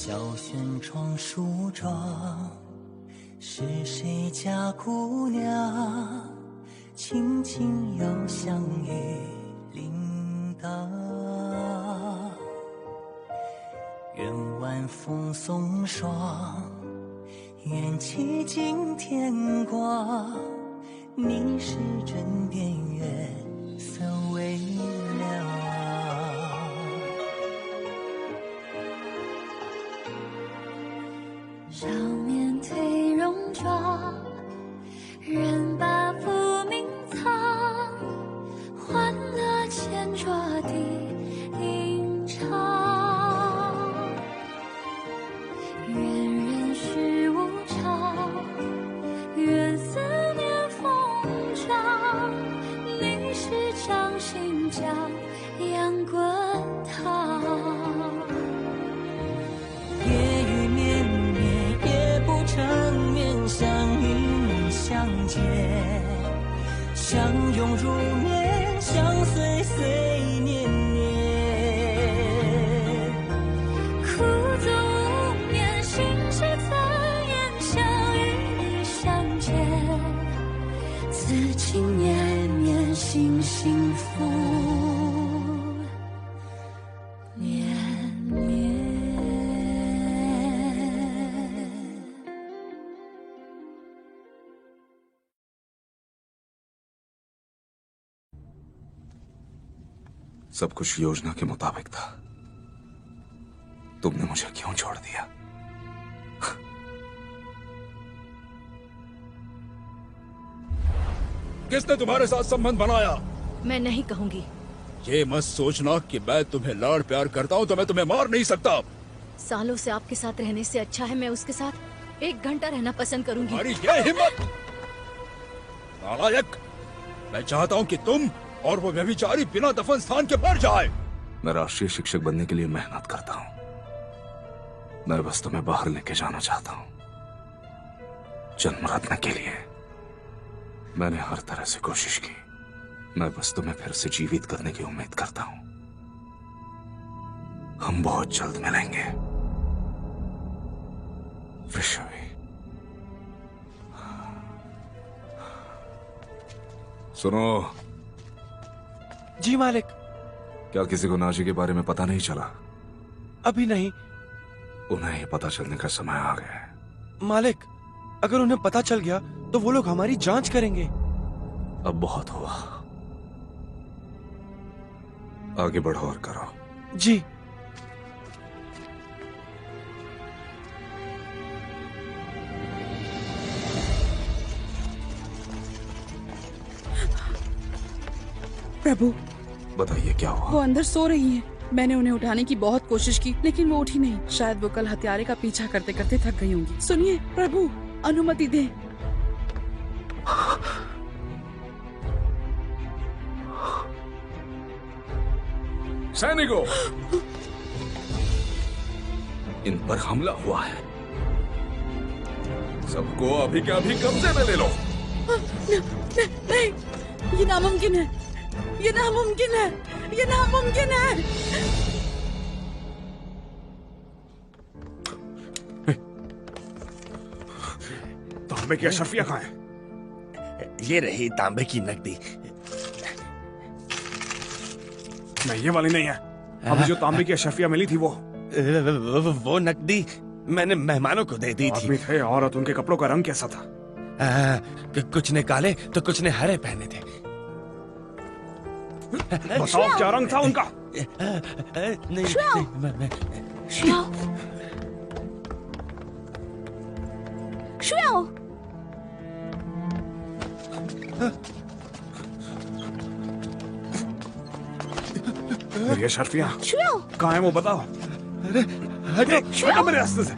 小轩窗梳妆，是谁家姑娘轻轻摇香于铃铛？愿晚风送霜，愿期尽天光。你是枕边月色微凉。少年褪戎装，人把浮名藏，欢乐前桌的吟唱。愿人世无常，愿思念风涨。历史掌心江洋滚烫。夜雨绵绵，夜不成眠，相遇相见，相拥如眠，相随随年年。苦足无眠，心事残烟，相遇相见，此情绵绵，心幸福绵绵。सब कुछ योजना के मुताबिक था। तुमने मुझे क्यों छोड़ दिया? किसने तुम्हारे साथ संबंध बनाया? मैं नहीं कहूंगी। ये मत सोचना कि मैं तुम्हें लाड़ प्यार करता हूँ तो मैं तुम्हें मार नहीं सकता। सालों से आपके साथ रहने से अच्छा है मैं उसके साथ 1 घंटा रहना पसंद करूंगी। अरे ये हिम्मत! नालायक! मैं चाहता हूँ कि तुम और वो व्यभिचारी बिना दफन स्थान के मर जाए। मैं राष्ट्रीय शिक्षक बनने के लिए मेहनत करता हूँ। मैं बस तुम्हें बाहर लेके जाना चाहता हूँ, जन्म रत्न के लिए। मैंने हर तरह से कोशिश की। मैं बस तुम्हें फिर से जीवित करने की उम्मीद करता हूँ। हम बहुत जल्द मिलेंगे विश्वी। सुनो। जी मालिक। क्या किसी को नाजी के बारे में पता नहीं चला? अभी नहीं। उन्हें ये पता चलने का समय आ गया है। मालिक, अगर उन्हें पता चल गया तो वो लोग हमारी जांच करेंगे। अब बहुत हुआ, आगे बढ़ो और करो। जी। प्रभु, बताइए क्या हुआ? वो अंदर सो रही हैं। मैंने उन्हें उठाने की बहुत कोशिश की लेकिन वो उठी नहीं। शायद वो कल हत्यारे का पीछा करते करते थक गई होंगी। सुनिए प्रभु, अनुमति दें। सैनिकों, इन पर हमला हुआ है। सबको अभी के अभी कब्जे में ले लो। नहीं, ये नामुमकिन है। ये नामुमकिन है। ये नामुमकिन है। तांबे की अशरफिया कहाँ है? ये रही तांबे की नकदी। नहीं, ये वाली नहीं है। अभी जो तांबे की अशरफिया मिली थी वो नकदी मैंने मेहमानों को दे दी थी। आदमी थे, औरत, उनके कपड़ों का रंग कैसा था? कुछ ने काले तो कुछ ने हरे पहने थे। बताओ क्या रंग था उनका? नहीं, मेरी अशरफिया कहाँ है वो बताओ। हटो मेरे रास्ते से।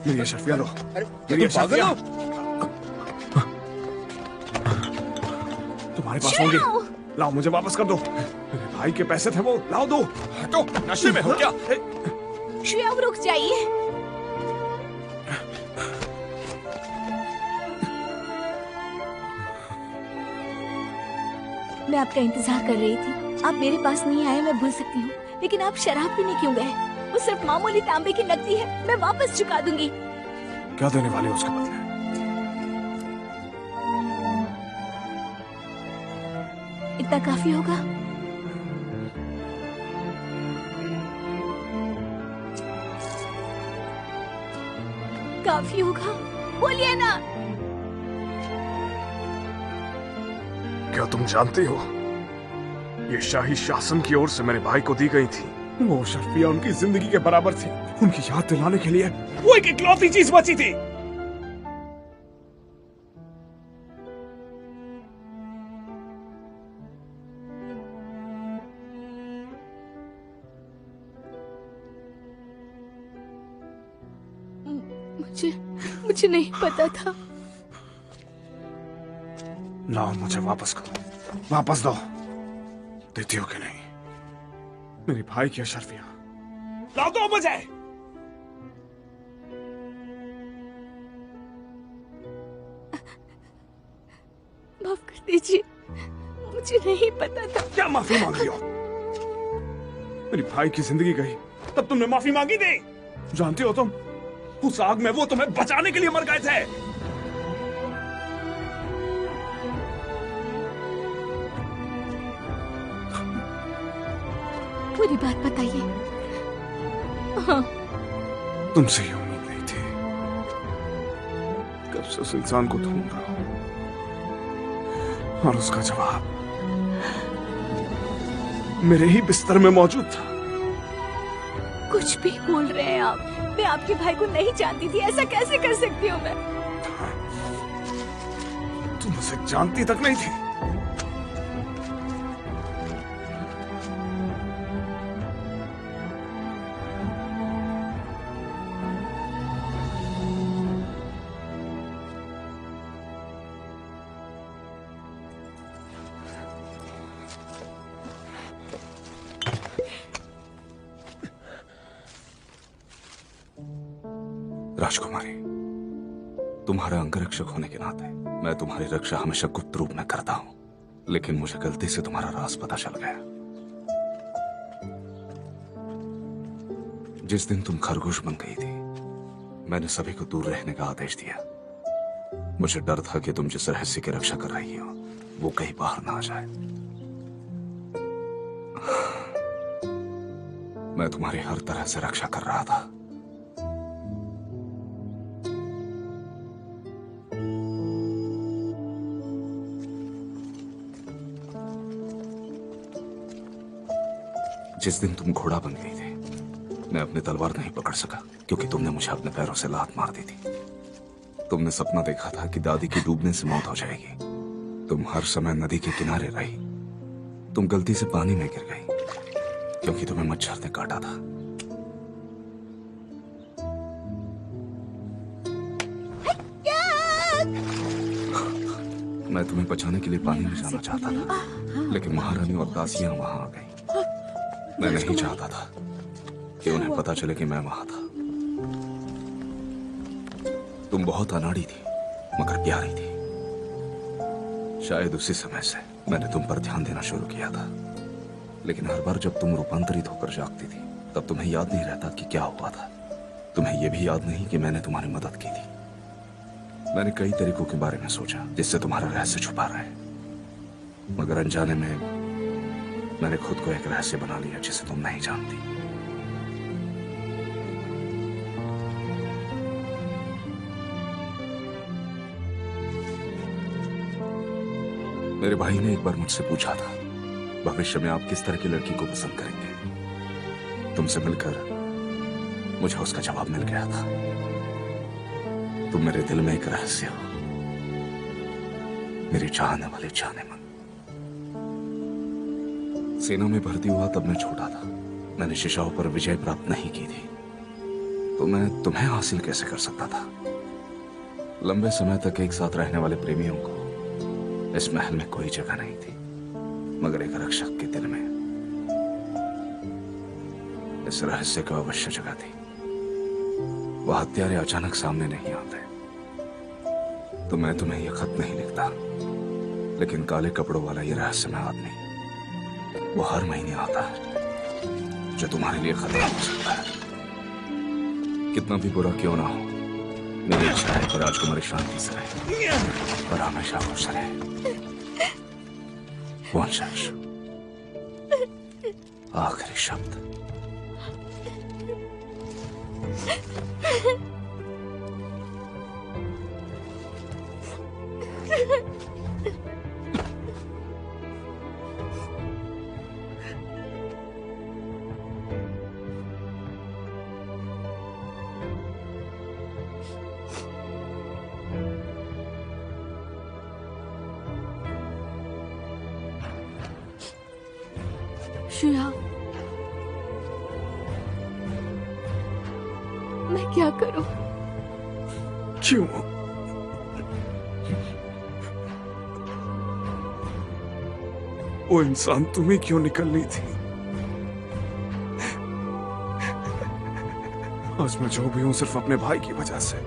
मेरी अशरफिया लो। मेरी अशरफिया तुम्हारे पास होंगे। लाओ, मुझे वापस कर दो। मेरे भाई के पैसे थे वो, लाओ दो। हटो, नशे में हो क्या? श्रेया, रुक जाइए। मैं आपका इंतजार कर रही थी। आप मेरे पास नहीं आए मैं भूल सकती हूँ, लेकिन आप शराब पीने क्यों गए? वो सिर्फ मामूली तांबे की नकदी है, मैं वापस चुका दूंगी। क्या देने वाले हो उसके बदले? इतना काफी होगा? काफी होगा? बोलिए ना। क्या तुम जानती हो, ये शाही शासन की ओर से मेरे भाई को दी गई थी। वो शर्फिया उनकी जिंदगी के बराबर थी। उनकी याद दिलाने के लिए वो एक इकलौती चीज बची थी। मुझे नहीं पता था। लाओ मुझे वापस करो, वापस दो। देती हो कि नहीं? मेरे भाई की अशरफिया लाओ दो मुझे। माफ कर दीजिए, मुझे नहीं पता था। क्या माफी मांग रही हो? मेरी भाई की जिंदगी गई तब तुमने माफी मांगी थी। जानती हो तुम, उस आग में वो तुम्हें बचाने के लिए मर गए थे। पूरी बात बताइए। हाँ। तुमसे ये उम्मीद नहीं थी। कब से उस इंसान को ढूंढ रहा हूं और उसका जवाब मेरे ही बिस्तर में मौजूद था। कुछ भी बोल रहे हैं आप। मैं आपके भाई को नहीं जानती थी, ऐसा कैसे कर सकती हूँ मैं? तुम उसे जानती तक नहीं थी। राजकुमारी, तुम्हारा अंगरक्षक होने के नाते मैं तुम्हारी रक्षा हमेशा गुप्त रूप में करता हूं, लेकिन मुझे गलती से तुम्हारा राज पता चल गया। जिस दिन तुम खरगोश बन गई थी, मैंने सभी को दूर रहने का आदेश दिया। मुझे डर था कि तुम जिस रहस्य की रक्षा कर रही हो वो कहीं बाहर ना आ जाए। मैं तुम्हारी हर तरह से रक्षा कर रहा था। जिस दिन तुम घोड़ा बन गई थी, मैं अपनी तलवार नहीं पकड़ सका क्योंकि तुमने मुझे अपने पैरों से लात मार दी थी। तुमने सपना देखा था कि दादी की डूबने से मौत हो जाएगी। तुम हर समय नदी के किनारे रही। तुम गलती से पानी में गिर गई क्योंकि तुम्हें मच्छर ने काटा था। मैं तुम्हें बचाने के लिए पानी में जाना चाहता था, लेकिन महारानी और दासियां वहां आ गई। मैं नहीं चाहता था कि उन्हें पता चले कि मैं वहां था। तुम बहुत अनाड़ी थी मगर प्यारी थी। शायद उसी समय से मैंने तुम पर ध्यान देना शुरू किया था, लेकिन हर बार जब तुम रूपांतरित होकर जागती थी तब तुम्हें याद नहीं रहता कि क्या हुआ था। तुम्हें यह भी याद नहीं कि मैंने तुम्हारी मदद की थी। मैंने कई तरीकों के बारे में सोचा जिससे तुम्हारा रहस्य छुपा रहे, मगर अनजाने में मैंने खुद को एक रहस्य बना लिया जिसे तुम नहीं जानती। मेरे भाई ने एक बार मुझसे पूछा था, भविष्य में आप किस तरह की लड़की को पसंद करेंगे? तुमसे मिलकर मुझे उसका जवाब मिल गया था। तुम मेरे दिल में एक रहस्य हो, मेरी चाहने वाली जाने मन। सेना में भर्ती हुआ तब मैं छोटा था। मैंने शिशाओं पर विजय प्राप्त नहीं की थी, तो मैं तुम्हें हासिल कैसे कर सकता था? लंबे समय तक एक साथ रहने वाले प्रेमियों को इस महल में कोई जगह नहीं थी, मगर एक रक्षक के दिल में इस रहस्य को अवश्य जगह थी। वह हत्यारे अचानक सामने नहीं आते, तो मैं तुम्हें यह खत नहीं लिखता, लेकिन काले कपड़ों वाला यह रहस्यमय आदमी वो हर महीने आता है, जो तुम्हारे लिए खतरा हो सकता है। कितना भी बुरा क्यों ना हो, मेरी इच्छा है कि राजकुमारी शांति से रहे और हमेशा खुश रहे। वंशज, आखिरी शब्द। श्रेया, मैं क्या करूं? क्यों? वो इंसान तुम्हें क्यों निकलनी थी? आज मैं जो भी हूं सिर्फ अपने भाई की वजह से।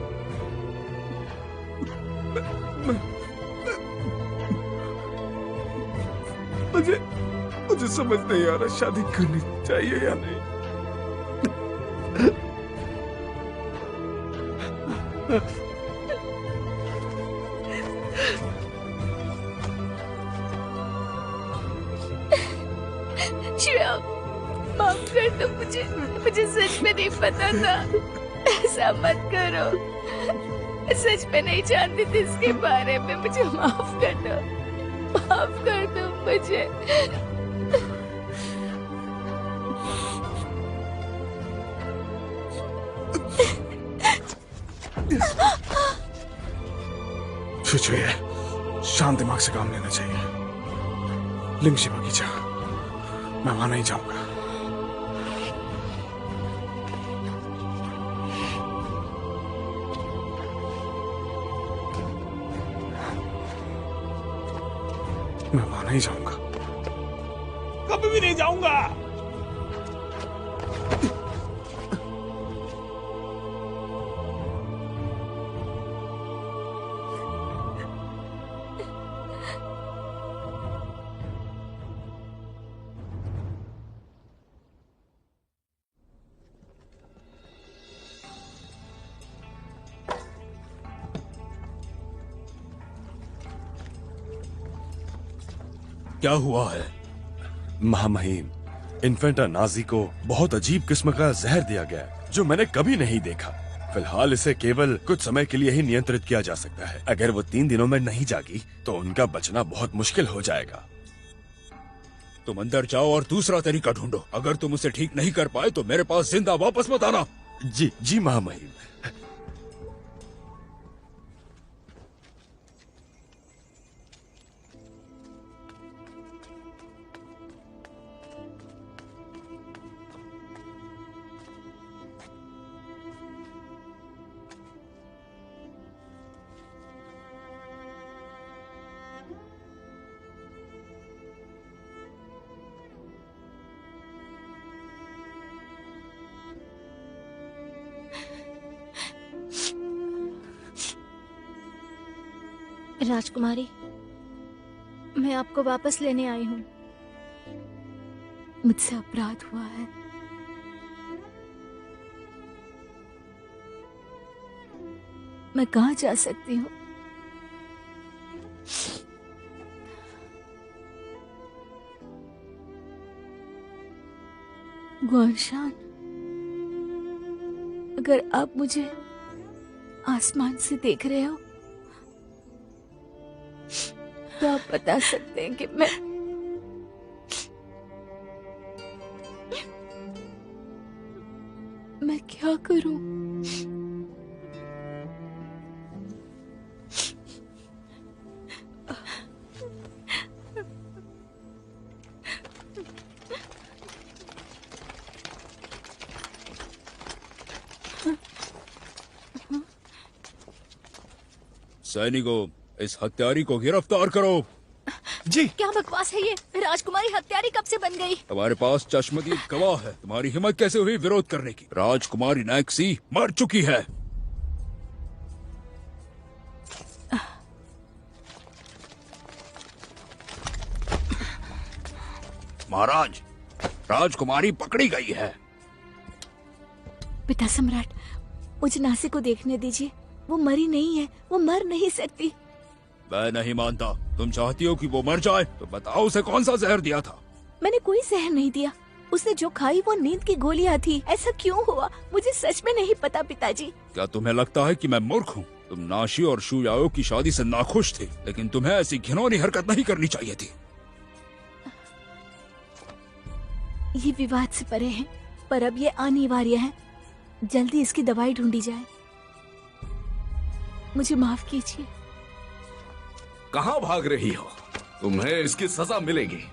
मुझे समझ नहीं आ रहा शादी करनी चाहिए या नहीं। श्रेया, माफ कर दो मुझे सच में नहीं पता था। ऐसा मत करो, सच में नहीं जानती थी इसके बारे में। मुझे माफ कर दो मुझे। शांत दिमाग से काम लेना चाहिए। लिंगशी बगीचा, मैं वहां नहीं जाऊंगा। मैं वहां नहीं जाऊंगा, कभी भी नहीं जाऊंगा। क्या हुआ है? महामहिम, इन्फेंटा नाजी को बहुत अजीब किस्म का जहर दिया गया है, जो मैंने कभी नहीं देखा। फिलहाल इसे केवल कुछ समय के लिए ही नियंत्रित किया जा सकता है। अगर वो 3 दिनों में नहीं जागी तो उनका बचना बहुत मुश्किल हो जाएगा। तुम अंदर जाओ और दूसरा तरीका ढूंढो। अगर तुम उसे ठीक नहीं कर पाए तो मेरे पास जिंदा वापस मत आना। जी महामहिम। राजकुमारी, मैं आपको वापस लेने आई हूँ। मुझसे अपराध हुआ है। मैं कहाँ जा सकती हूँ? गुआनशान, अगर आप मुझे आसमान से देख रहे हो तो आप बता सकते हैं कि मैं क्या करूं? सैनिकों, इस हत्यारी को गिरफ्तार करो। जी। क्या बकवास है ये? राजकुमारी हत्यारी कब से बन गई? तुम्हारे पास चश्मदीद गवाह है। तुम्हारी हिम्मत कैसे हुई विरोध करने की? राजकुमारी नैक्सी मर चुकी है। महाराज, राजकुमारी पकड़ी गई है। पिता सम्राट, मुझे नासी को देखने दीजिए। वो मरी नहीं है, वो मर नहीं सकती। मैं नहीं मानता। तुम चाहती हो कि वो मर जाए तो बताओ उसे कौन सा जहर दिया था। मैंने कोई जहर नहीं दिया। उसने जो खाई वो नींद की गोलियां थी। ऐसा क्यों हुआ मुझे सच में नहीं पता पिताजी। क्या तुम्हें लगता है कि मैं मूर्ख हूँ? तुम नाशी और शुयाओ की शादी से नाखुश थे, लेकिन तुम्हें ऐसी घिनौनी हरकत नहीं करनी चाहिए थी। ये विवाद से परे है, पर अब ये अनिवार्य है। जल्दी इसकी दवाई ढूंढी जाए। मुझे माफ कीजिए। कहाँ भाग रही हो? तुम्हें इसकी सजा मिलेगी।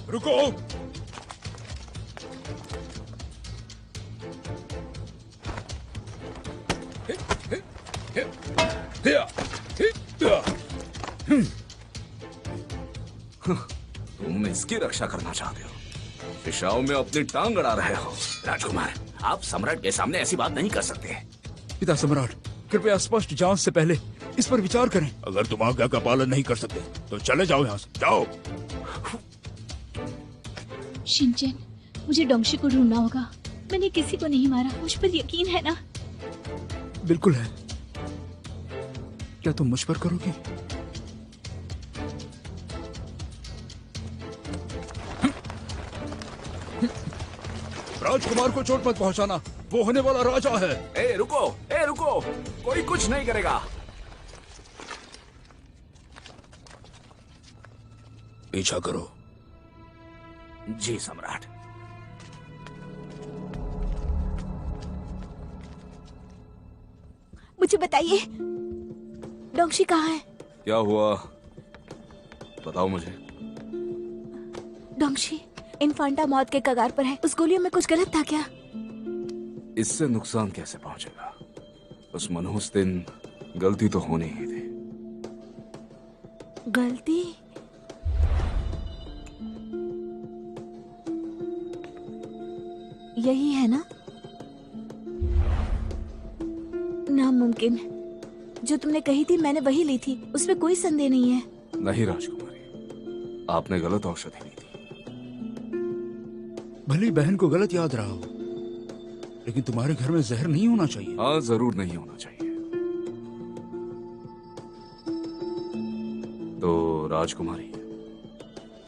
रुको। तुम इसकी रक्षा करना चाहते हो, शिशाओं में अपनी टांग अड़ा रहे हो। राजकुमार, आप सम्राट के सामने ऐसी बात नहीं कर सकते। पिता सम्राट, कृपया स्पष्ट जांच से पहले इस पर विचार करें। अगर तुम आज्ञा का पालन नहीं कर सकते तो चले जाओ यहाँ से, जाओ। शिनचैन, मुझे डोंगशी को ढूंढना होगा। मैंने किसी को नहीं मारा, मुझ पर यकीन है ना? बिल्कुल है। क्या तुम मुझ पर करोगी? राजकुमार को चोट मत पहुंचाना, वो होने वाला राजा है। ए रुको, कोई कुछ नहीं करेगा। पीछा करो। जी सम्राट। मुझे बताइए, डोंगशी कहाँ है? क्या हुआ बताओ मुझे। डोंगशी, इन्फांटा मौत के कगार पर है। उस गोलियों में कुछ गलत था क्या? इससे नुकसान कैसे पहुंचेगा? उस मनहूस दिन गलती तो होनी ही थी। गलती? यही है ना? नामुमकिन। जो तुमने कही थी मैंने वही ली थी, उसमें कोई संदेह नहीं है। नहीं राजकुमारी, आपने गलत औषधि ली थी। भली बहन को गलत याद रहा हो, लेकिन तुम्हारे घर में जहर नहीं होना चाहिए। हाँ, जरूर नहीं होना चाहिए। तो राजकुमारी,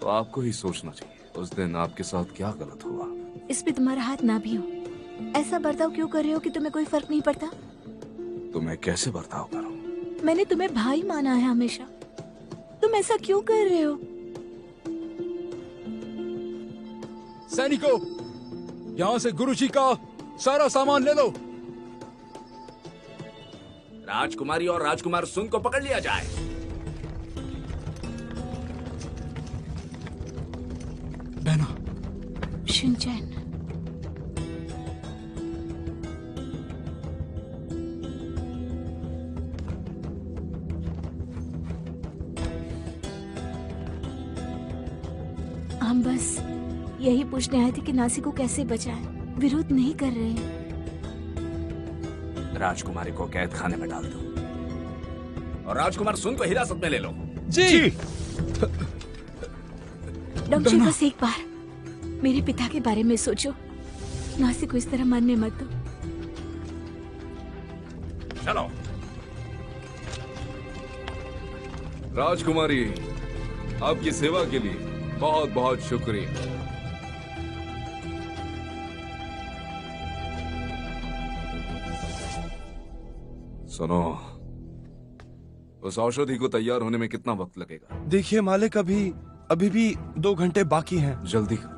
तो आपको ही सोचना चाहिए उस दिन आपके साथ क्या गलत हुआ। इस पे तुम्हारा हाथ ना भी हो। ऐसा बर्ताव क्यों कर रहे हो कि तुम्हें कोई फर्क नहीं पड़ता? तो मैं कैसे बर्ताव करूं? मैंने तुम्हें भाई माना है हमेशा। तुम ऐसा क्यों कर रहे हो? सैनिकों, यहाँ से गुरुजी का सारा सामान ले लो। राजकुमारी और राजकुमार सुन को पकड़ लिया जाए। बहना। शिनचैन, हम बस यही पूछने आए थे कि नासी को कैसे बचाएं। विरोध नहीं कर रहे हैं। राजकुमारी को कैद खाने में डाल दो और राजकुमार सुन को हिरासत में ले लो। जी। डोंगशी, बस एक बार मेरे पिता के बारे में सोचो। नासी को इस तरह मरने मत दो। चलो। राजकुमारी, आपकी सेवा के लिए बहुत बहुत शुक्रिया। सुनो, उस औषधि को तैयार होने में कितना वक्त लगेगा? देखिए मालिक, अभी भी 2 घंटे बाकी हैं। जल्दी करो,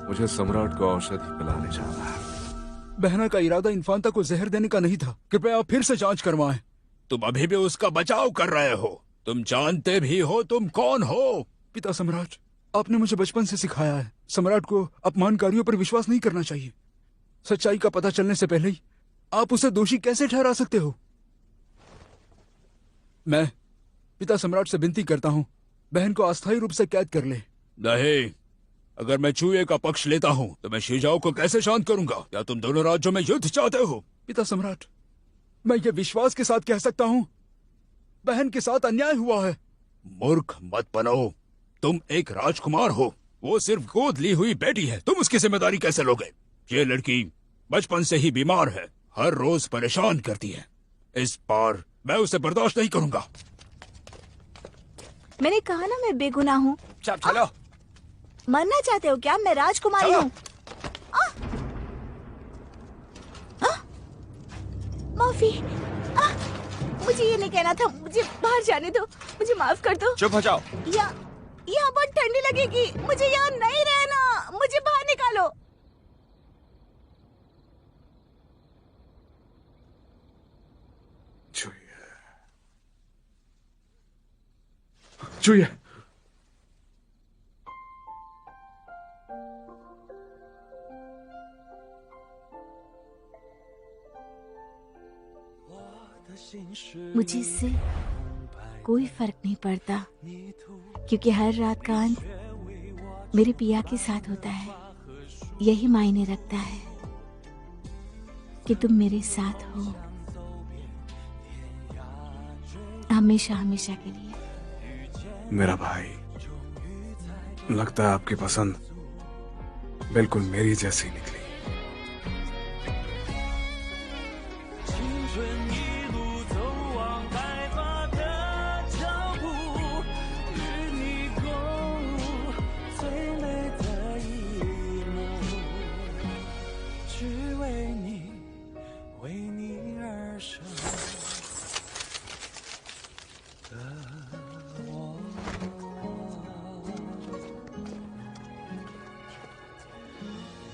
मुझे सम्राट को औषधि पिलाने जाना है। बहना का इरादा इन्फांता को जहर देने का नहीं था। कृपया आप फिर से जांच करवाएं। तुम अभी भी उसका बचाव कर रहे हो। तुम जानते भी हो तुम कौन हो। पिता सम्राट, आपने मुझे बचपन से सिखाया है, सम्राट को अपमानकारियों पर विश्वास नहीं करना चाहिए। सच्चाई का पता चलने से पहले ही आप उसे दोषी कैसे ठहरा सकते हो? मैं पिता सम्राट से विनती करता हूँ, बहन को अस्थायी रूप से कैद कर ले। नहीं, अगर मैं चूहे का पक्ष लेता हूँ तो मैं शिजाओ को कैसे शांत करूंगा? क्या तुम दोनों राज्यों में युद्ध चाहते हो? पिता सम्राट, मैं ये विश्वास के साथ कह सकता हूँ बहन के साथ अन्याय हुआ है। मूर्ख मत बनो, तुम एक राजकुमार हो, वो सिर्फ गोद ली हुई बेटी है, तुम उसकी जिम्मेदारी कैसे लोगे? ये लड़की बचपन से ही बीमार है, हर रोज परेशान करती है। इस बार मैं उसे बर्दाश्त नहीं करूंगा। मैंने कहा ना मैं बेगुनाह हूँ। चलो। मरना चाहते हो क्या? मैं राजकुमारी हूँ। माफी। मुझे ये नहीं कहना था, मुझे बाहर जाने दो, मुझे माफ कर दो। चुप हो जाओ। यहाँ बहुत ठंडी लगेगी, मुझे यहाँ नहीं रहना, मुझे बाहर निकालो। छुइए। मुझे इससे कोई फर्क नहीं पड़ता, क्योंकि हर रात का अंत मेरे पिया के साथ होता है। यही मायने रखता है कि तुम मेरे साथ हो, हमेशा हमेशा के लिए। मेरा भाई, लगता है आपकी पसंद बिल्कुल मेरी जैसी निकली।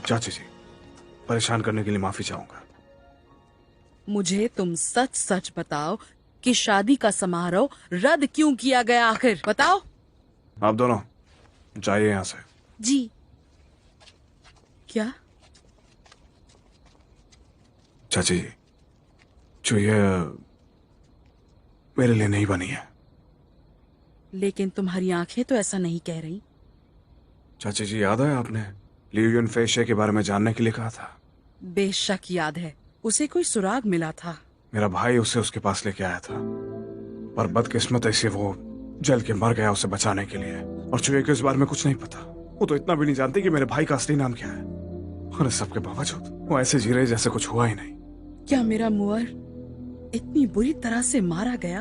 चाची जी, परेशान करने के लिए माफी चाहूंगा। मुझे तुम सच सच बताओ कि शादी का समारोह रद्द क्यों किया गया, आखिर बताओ। आप दोनों जाइए यहाँ से। जी। क्या? चाची, चुईया मेरे लिए नहीं बनी है। लेकिन तुम्हारी आंखें तो ऐसा नहीं कह रही। चाची जी, याद है आपने लियू युनफेई के बारे में जानने के लिए कहा था? बेशक याद है, उसे कोई सुराग मिला था। मेरा भाई उसे उसके पास लेके आया था, पर बदकिस्मत ऐसे वो जल के मर गया उसे बचाने के लिए। और चुईया को इस बारे में कुछ नहीं पता, वो तो इतना भी नहीं जानती कि मेरे भाई का असली नाम क्या है। और इस सब के बावजूद वो ऐसे जी रहे जैसे कुछ हुआ ही नहीं। क्या मेरा मुअर इतनी बुरी तरह से मारा गया?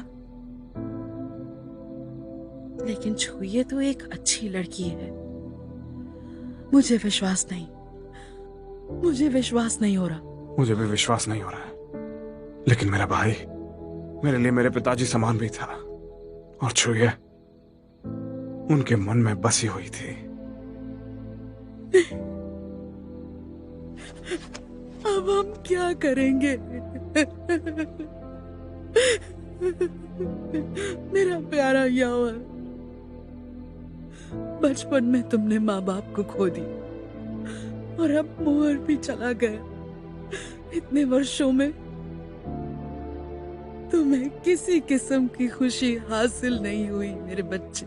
लेकिन छुईए तो एक अच्छी लड़की है। मुझे विश्वास नहीं हो रहा। मुझे भी विश्वास नहीं हो रहा है, लेकिन मेरा भाई मेरे लिए मेरे पिताजी समान भी था, और छुईए उनके मन में बसी हुई थी। अब हम क्या करेंगे? मेरा प्यारा यावर, बचपन में तुमने माँ बाप को खो दी और अब मुअर भी चला गया। इतने वर्षों में तुम्हें किसी किस्म की खुशी हासिल नहीं हुई मेरे बच्चे।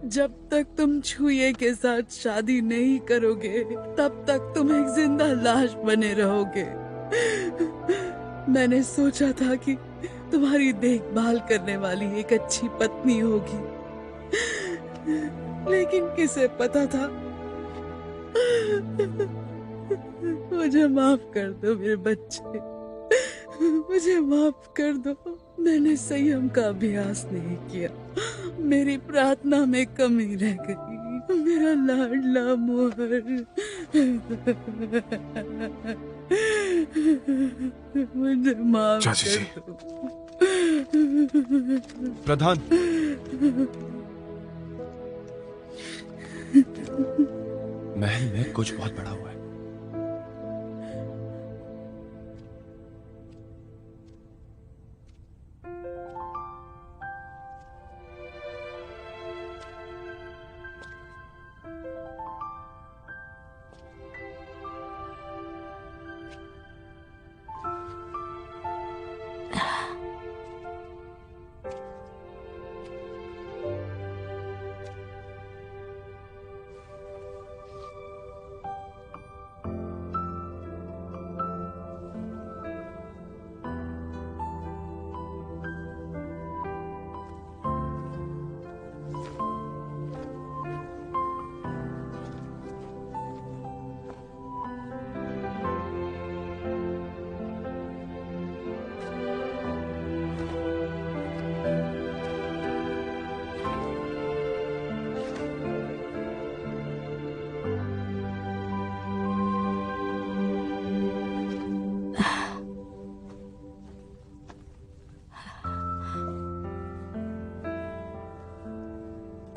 जब तक तुम छुईए के साथ शादी नहीं करोगे, तब तक तुम एक जिंदा लाश बने रहोगे। मैंने सोचा था कि तुम्हारी देखभाल करने वाली एक अच्छी पत्नी होगी, लेकिन किसे पता था। मुझे माफ कर दो मेरे बच्चे, मुझे माफ कर दो। मैंने संयम का अभ्यास नहीं किया, मेरी प्रार्थना में कमी रह गई। मेरा लाडला मुअर, मुझे माफ कर दो। प्रधान, महल में कुछ बहुत बड़ा हुआ है।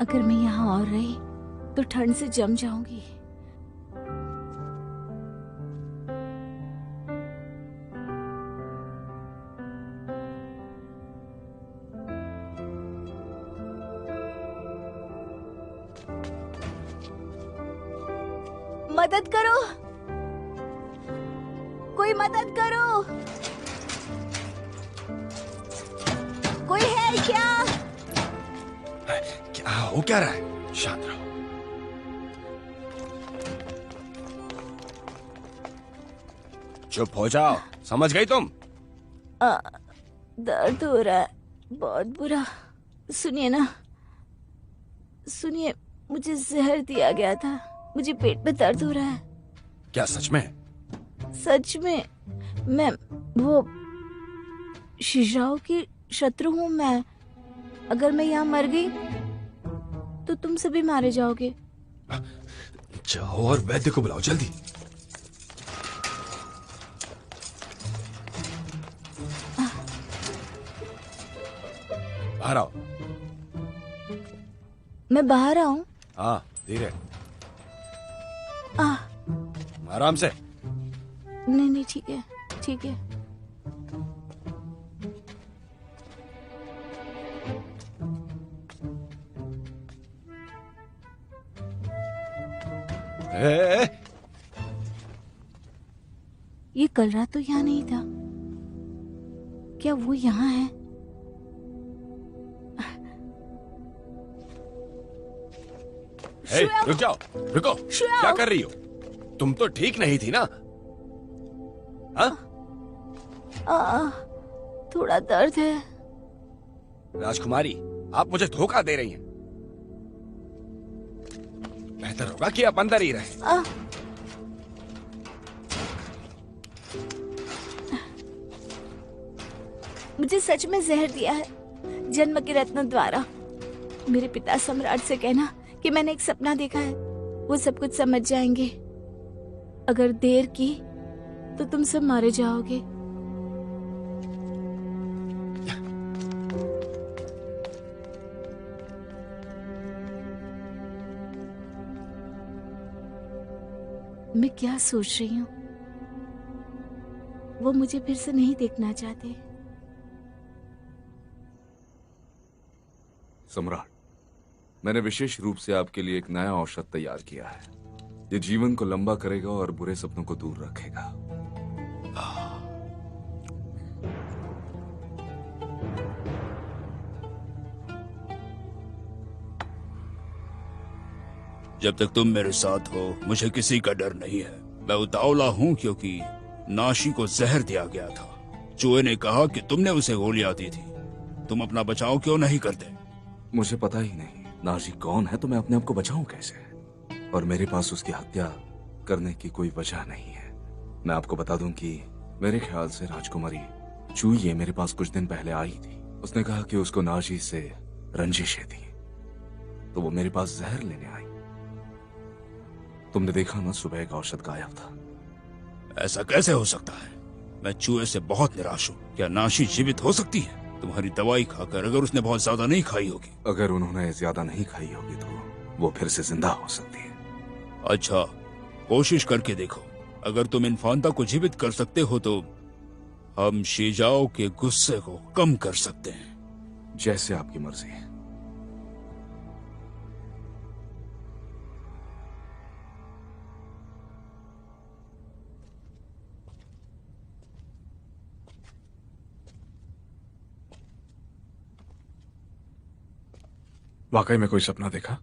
अगर मैं यहाँ और रही तो ठंड से जम जाऊंगी। मदद करो, कोई मदद करो, कोई है क्या? क्या हो क्या रहा है? शांत रहो। चुप हो जाओ, समझ गई तुम? दर्द हो रहा है बहुत बुरा। सुनिए ना, सुनिए, मुझे जहर दिया गया था, मुझे पेट में दर्द हो रहा है। क्या सच में? सच में। मैं वो शिजाओ की शत्रु हूँ मैं। अगर मैं यहाँ मर गई तो तुम सभी मारे जाओगे। जाओ और वैद्य को बुलाओ जल्दी। बाहर आओ। मैं बाहर आऊं? हाँ, धीरे, आ, आराम से। नहीं नहीं, ठीक है ठीक है। ए, ये कल रात तो यहाँ नहीं था, क्या वो यहाँ है? ए, रुक जाओ, रुको। क्या कर रही हो? तुम तो ठीक नहीं थी ना? हाँ? थोड़ा दर्द है। राजकुमारी, आप मुझे धोखा दे रही हैं। बेहतर होगा कि आप अंदर ही रहें। मुझे सच में जहर दिया है जन्म के रत्न द्वारा। मेरे पिता सम्राट से कहना कि मैंने एक सपना देखा है, वो सब कुछ समझ जाएंगे। अगर देर की तो तुम सब मारे जाओगे। मैं क्या सोच रही हूँ? वो मुझे फिर से नहीं देखना चाहते। सम्राट, मैंने विशेष रूप से आपके लिए एक नया औषध तैयार किया है। ये जीवन को लंबा करेगा और बुरे सपनों को दूर रखेगा। जब तक तुम मेरे साथ हो मुझे किसी का डर नहीं है। मैं उतावला हूँ क्योंकि नाशी को जहर दिया गया था। चूहे ने कहा कि तुमने उसे गोलियां दी थी। तुम अपना बचाव क्यों नहीं करते? मुझे पता ही नहीं नाशी कौन है, तो मैं अपने आप को बचाऊं कैसे? और मेरे पास उसकी हत्या करने की कोई वजह नहीं है। मैं आपको बता दूं कि मेरे ख्याल से राजकुमारी चूये मेरे पास कुछ दिन पहले आई थी। उसने कहा कि उसको नाशी से रंजिशें थी, तो वो मेरे पास जहर लेने आई। तुमने देखा ना, सुबह एक औषध गायब था। ऐसा कैसे हो सकता है? मैं चूहे से बहुत निराश हूँ। क्या नाशी जीवित हो सकती है? तुम्हारी दवाई खाकर अगर उसने बहुत ज्यादा नहीं खाई होगी। अगर उन्होंने ज्यादा नहीं खाई होगी तो वो फिर से जिंदा हो सकती है। अच्छा, कोशिश करके देखो। अगर तुम इन्फांता को जीवित कर सकते हो तो हम शीजाओ के गुस्से को कम कर सकते हैं। जैसे आपकी मर्जी है। वाकई में कोई सपना देखा?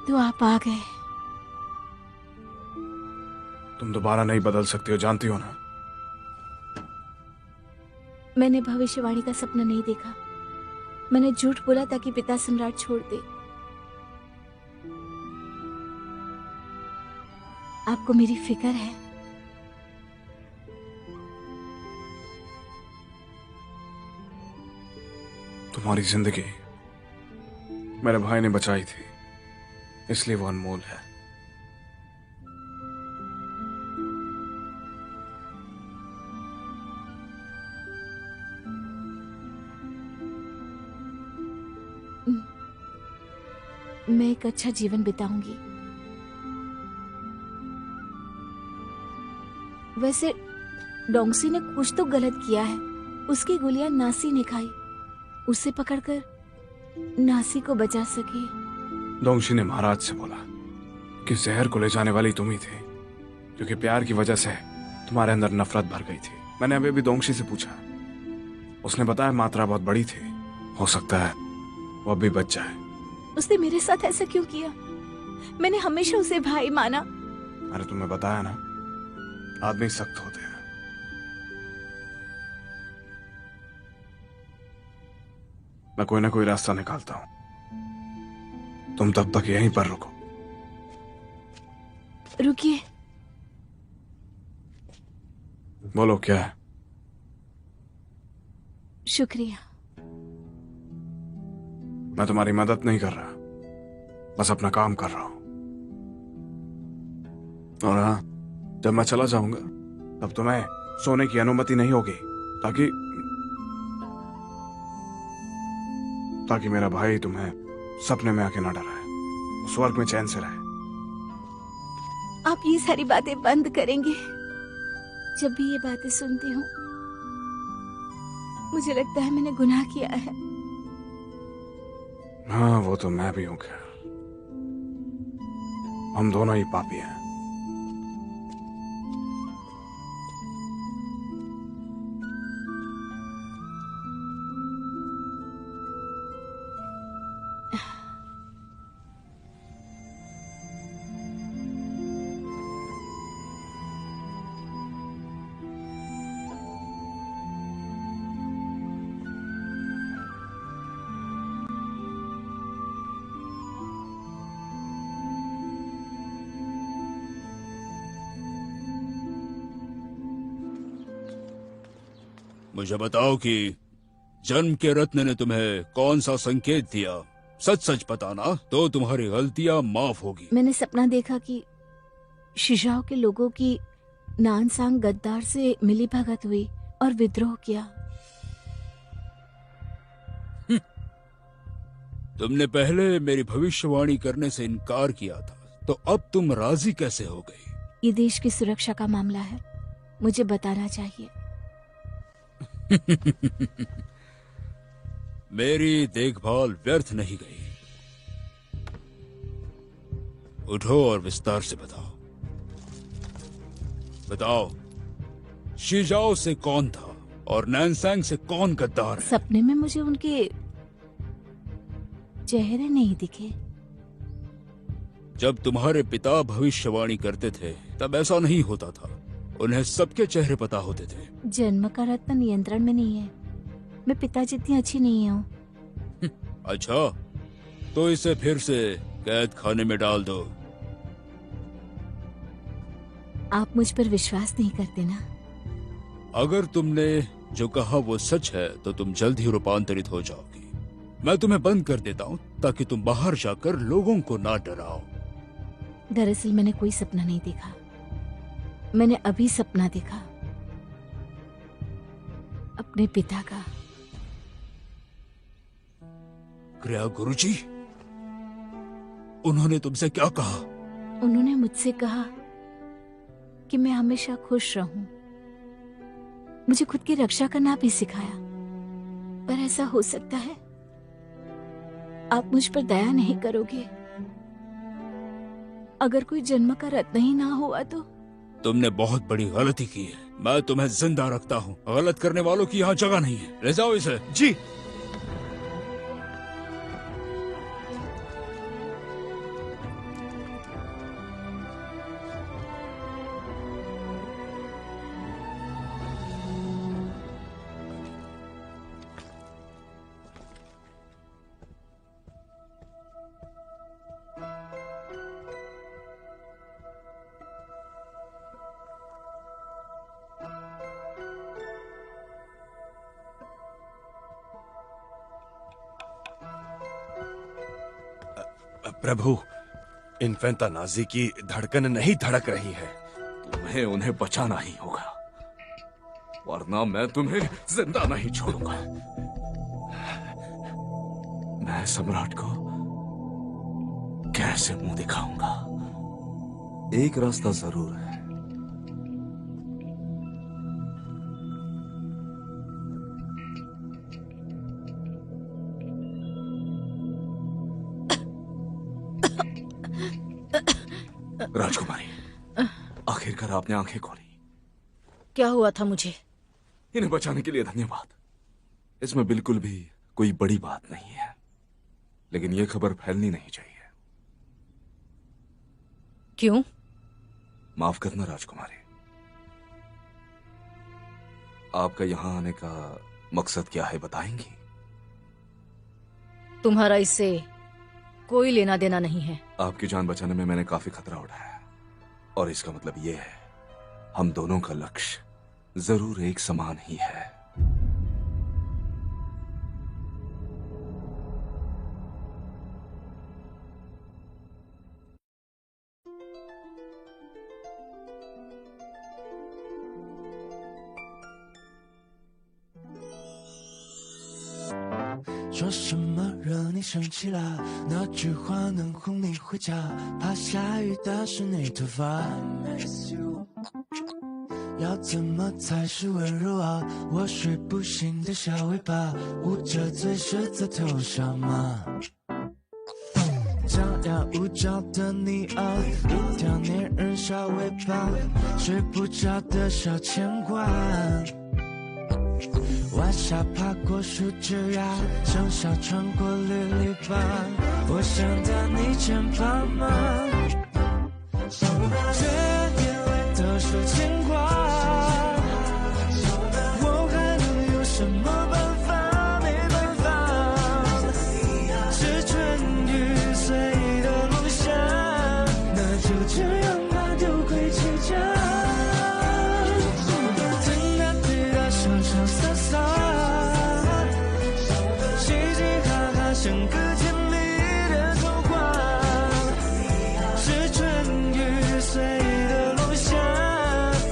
तो आप आ गए। तुम दोबारा नहीं बदल सकते हो, जानती हो ना? मैंने भविष्यवाणी का सपना नहीं देखा। मैंने झूठ बोला ताकि पिता सम्राट छोड़ दे। आपको मेरी फिक्र है। तुम्हारी जिंदगी मेरे भाई ने बचाई थी, इसलिए वो अनमोल है। मैं एक अच्छा जीवन बिताऊंगी। वैसे डोंगसी ने कुछ तो गलत किया है। उसकी गोलियां नासी ने खाई, उसे पकड़कर नासी को बचा सके। डोंगशी ने महाराज से बोला कि जहर को ले जाने वाली तुम ही थे, क्योंकि प्यार की वजह से तुम्हारे अंदर नफरत भर गई थी। मैंने अभी भी डोंगशी से पूछा, उसने बताया मात्रा बहुत बड़ी थी, हो सकता है वो अब भी बच जाए। उसने मेरे साथ ऐसा क्यों किया? मैंने हमेशा उसे भाई माना। अरे तुम्हें बताया ना, आदमी सख्त होते हैं। मैं कोई ना कोई रास्ता निकालता हूं, तुम तब तक यहीं पर रुको। रुकिए। बोलो क्या है? शुक्रिया। मैं तुम्हारी मदद नहीं कर रहा, बस अपना काम कर रहा हूं। और हाँ, जब मैं चला जाऊंगा तब तुम्हें सोने की अनुमति नहीं होगी, ताकि मेरा भाई तुम्हें सपने में आके ना डराए, वो स्वर्ग में चैन से रहे। आप ये सारी बातें बंद करेंगे? जब भी ये बातें सुनती हूँ मुझे लगता है मैंने गुनाह किया है। हाँ, वो तो मैं भी हूं। खैर, हम दोनों ही पापी हैं। मुझे बताओ कि जन्म के रत्न ने तुम्हें कौन सा संकेत दिया? सच सच बताना तो तुम्हारी गलतियां माफ होगी। मैंने सपना देखा कि शिजाओ के लोगों की नानसांग गद्दार से मिली भगत हुई और विद्रोह किया। तुमने पहले मेरी भविष्यवाणी करने से इनकार किया था, तो अब तुम राजी कैसे हो गई? ये देश की सुरक्षा का मामला है, मुझे बताना चाहिए। मेरी देखभाल व्यर्थ नहीं गई। उठो और विस्तार से बताओ। बताओ, शिजाओ से कौन था और नैनसैंग से कौन गद्दार है? सपने में मुझे उनके चेहरे नहीं दिखे। जब तुम्हारे पिता भविष्यवाणी करते थे तब ऐसा नहीं होता था, उन्हें सबके चेहरे पता होते थे। जन्म का रत्न नियंत्रण में नहीं है, मैं पिता जितनी अच्छी नहीं हूँ। अच्छा, तो इसे फिर से कैद खाने में डाल दो। आप मुझ पर विश्वास नहीं करते ना? अगर तुमने जो कहा वो सच है तो तुम जल्द ही रूपांतरित हो जाओगी। मैं तुम्हें बंद कर देता हूँ ताकि तुम बाहर जाकर लोगों को ना डराओ। दरअसल मैंने कोई सपना नहीं देखा, मैंने अभी सपना देखा अपने पिता का। क्रिया गुरुजी, उन्होंने तुमसे क्या कहा? उन्होंने मुझसे कहा कि मैं हमेशा खुश रहूं। मुझे खुद की रक्षा करना भी सिखाया। पर ऐसा हो सकता है आप मुझ पर दया नहीं करोगे? अगर कोई जन्म का रत्न ही ना हुआ तो? तुमने बहुत बड़ी गलती की है। मैं तुम्हें जिंदा रखता हूँ। गलत करने वालों की यहाँ जगह नहीं है। ले जाओ इसे। जी। प्रभु, इन्फेंटा नाजी की धड़कन नहीं धड़क रही है। तुम्हें उन्हें बचाना ही होगा, वरना मैं तुम्हें जिंदा नहीं छोड़ूंगा। मैं सम्राट को कैसे मुंह दिखाऊंगा? एक रास्ता जरूर है। राजकुमारी, आखिरकार आपने आंखें खोली। क्या हुआ था मुझे? इन्हें बचाने के लिए धन्यवाद। इसमें बिल्कुल भी कोई बड़ी बात नहीं है, लेकिन यह खबर फैलनी नहीं चाहिए। क्यों? माफ करना राजकुमारी, आपका यहां आने का मकसद क्या है, बताएंगी? तुम्हारा इससे कोई लेना देना नहीं है। आपकी जान बचाने में मैंने काफी खतरा उठाया, और इसका मतलब यह है हम दोनों का लक्ष्य जरूर एक समान ही है।说什么惹你生气了？那句话能哄你回家。怕下雨打湿你头发。要怎么才是温柔啊？我睡不醒的小尾巴，捂着嘴舌在头上吗？张牙舞爪的你啊，一条粘人小尾巴，睡不着的小牵挂。晚霞爬过树枝呀，盛夏穿过绿篱笆，我想到你肩膀吗？这眼泪都是牵挂，我还能有什么办法？没办法，是春雨随的落下，那就这样吧，丢盔弃甲。像个甜蜜的童话，是春雨随的落下，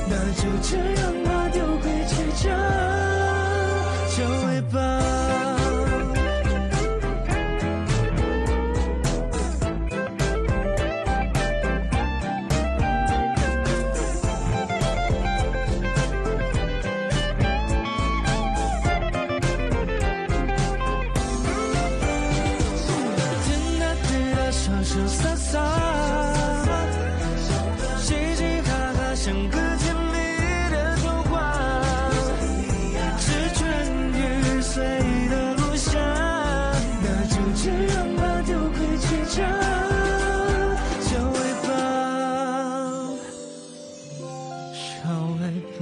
那就这样吧，丢盔弃甲，小尾巴。潇潇洒洒，嘻嘻哈哈，像个甜蜜的童话，是春雨随的落下，那就这样吧，丢盔弃甲，小尾巴，小尾巴。